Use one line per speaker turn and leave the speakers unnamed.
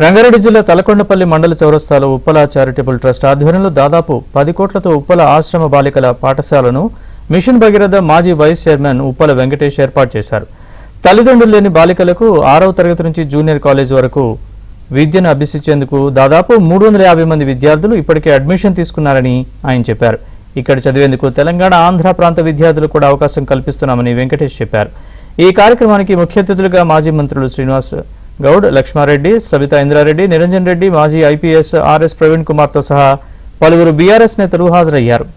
రంగారెడ్డి జిల్లా తలకొండపల్లి మండల చౌరస్తాలో ఉప్పల చారిటబుల్ ట్రస్ట్ ఆధ్వర్యంలో దాదాపు 10 కోట్లతో ఉప్పల ఆశ్రమ బాలికల పాఠశాలను మిషన్ భగీరథ మాజీ వైస్ చైర్మన్ ఉప్పల వెంకటేష్ ఏర్పాటు చేశారు. తల్లిదండ్రులు లేని బాలికలకు 6వ తరగతి నుంచి జూనియర్ కాలేజ్ వరకు విద్యను అభ్యసించేందుకు దాదాపు 350 మంది విద్యార్థులు ఇప్పటికే అడ్మిషన్ తీసుకున్నారని ఆయన చెప్పారు. ఇక్కడ చదివేందుకు తెలంగాణ, ఆంధ్ర ప్రాంత విద్యార్థులకు కూడా అవకాశం కల్పిస్తున్నామని వెంకటేష్ చెప్పారు. ఈ కార్యక్రమానికి ముఖ్య అతిథులుగా మాజీ మంత్రులు శ్రీనివాస్ గౌడ్, లక్ష్మారెడ్డి, సబితా ఇంద్రారెడ్డి, నిరంజన్ రెడ్డి, మాజీ ఐపీఎస్ ఆర్ఎస్ ప్రవీణ్ కుమార్తో సహా పలువురు బీఆర్ఎస్ నేతలు హాజరయ్యారు.